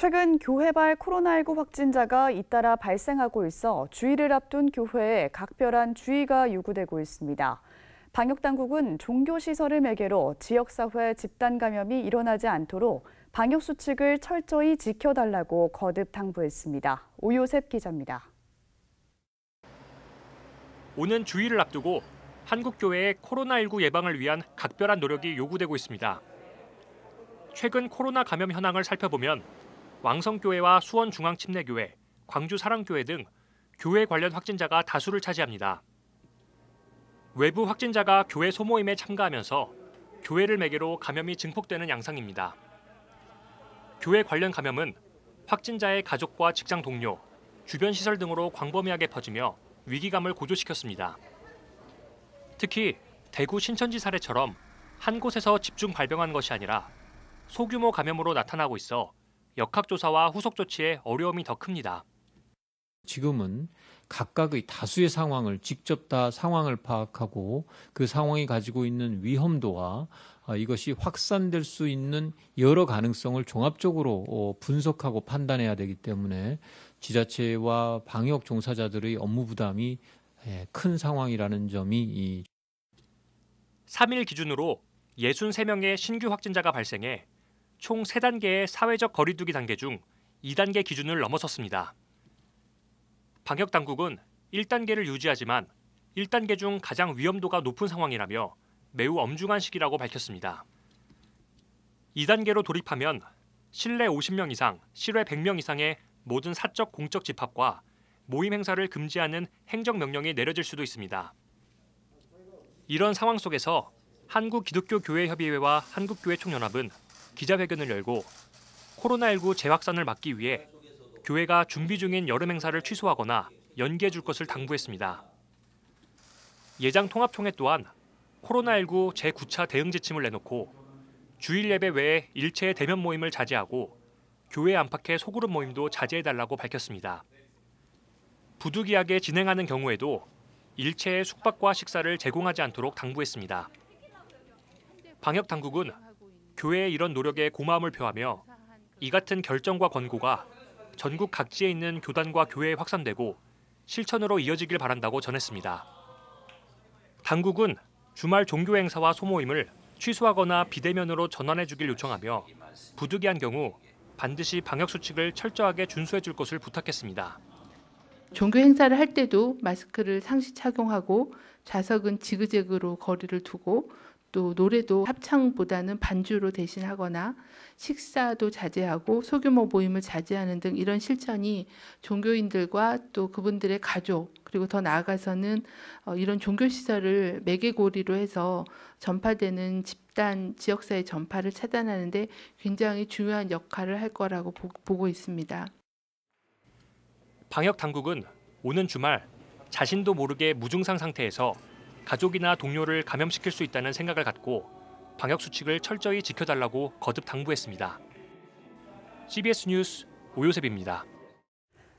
최근 교회발 코로나19 확진자가 잇따라 발생하고 있어 주일을 앞둔 교회에 각별한 주의가 요구되고 있습니다. 방역당국은 종교시설을 매개로 지역사회 집단 감염이 일어나지 않도록 방역수칙을 철저히 지켜달라고 거듭 당부했습니다. 오요셉 기자입니다. 오는 주일을 앞두고 한국교회의 코로나19 예방을 위한 각별한 노력이 요구되고 있습니다. 최근 코로나 감염 현황을 살펴보면 왕성교회와 수원중앙침례교회, 광주사랑교회 등 교회 관련 확진자가 다수를 차지합니다. 외부 확진자가 교회 소모임에 참가하면서 교회를 매개로 감염이 증폭되는 양상입니다. 교회 관련 감염은 확진자의 가족과 직장 동료, 주변 시설 등으로 광범위하게 퍼지며 위기감을 고조시켰습니다. 특히 대구 신천지 사례처럼 한 곳에서 집중 발병한 것이 아니라 소규모 감염으로 나타나고 있어 역학조사와 후속 조치에 어려움이 더 큽니다. 지금은 각각의 다수의 상황을 직접 다 상황을 파악하고 그 상황이 가지고 있는 위험도와 이것이 확산될 수 있는 여러 가능성을 종합적으로 분석하고 판단해야 되기 때문에 지자체와 방역 종사자들의 업무 부담이 큰 상황이라는 점이 3일 기준으로 63명의 신규 확진자가 발생해 총 3단계의 사회적 거리두기 단계 중 2단계 기준을 넘어섰습니다. 방역당국은 1단계를 유지하지만 1단계 중 가장 위험도가 높은 상황이라며 매우 엄중한 시기라고 밝혔습니다. 2단계로 돌입하면 실내 50명 이상, 실외 100명 이상의 모든 사적 공적 집합과 모임 행사를 금지하는 행정명령이 내려질 수도 있습니다. 이런 상황 속에서 한국기독교교회협의회와 한국교회총연합은 기자회견을 열고 코로나19 재확산을 막기 위해 교회가 준비 중인 여름 행사를 취소하거나 연기해 줄 것을 당부했습니다. 예장통합총회 또한 코로나19 제9차 대응 지침을 내놓고 주일 예배 외에 일체의 대면 모임을 자제하고 교회 안팎의 소그룹 모임도 자제해달라고 밝혔습니다. 부득이하게 진행하는 경우에도 일체의 숙박과 식사를 제공하지 않도록 당부했습니다. 방역당국은 교회의 이런 노력에 고마움을 표하며 이 같은 결정과 권고가 전국 각지에 있는 교단과 교회에 확산되고 실천으로 이어지길 바란다고 전했습니다. 당국은 주말 종교 행사와 소모임을 취소하거나 비대면으로 전환해 주길 요청하며 부득이한 경우 반드시 방역 수칙을 철저하게 준수해 줄 것을 부탁했습니다. 종교 행사를 할 때도 마스크를 상시 착용하고 좌석은 지그재그로 거리를 두고 또 노래도 합창보다는 반주로 대신하거나 식사도 자제하고 소규모 모임을 자제하는 등 이런 실천이 종교인들과 또 그분들의 가족 그리고 더 나아가서는 이런 종교시설을 매개고리로 해서 전파되는 집단 지역사회 전파를 차단하는 데 굉장히 중요한 역할을 할 거라고 보고 있습니다. 방역당국은 오는 주말 자신도 모르게 무증상 상태에서 가족이나 동료를 감염시킬 수 있다는 생각을 갖고 방역 수칙을 철저히 지켜달라고 거듭 당부했습니다. CBS 뉴스 오요셉입니다.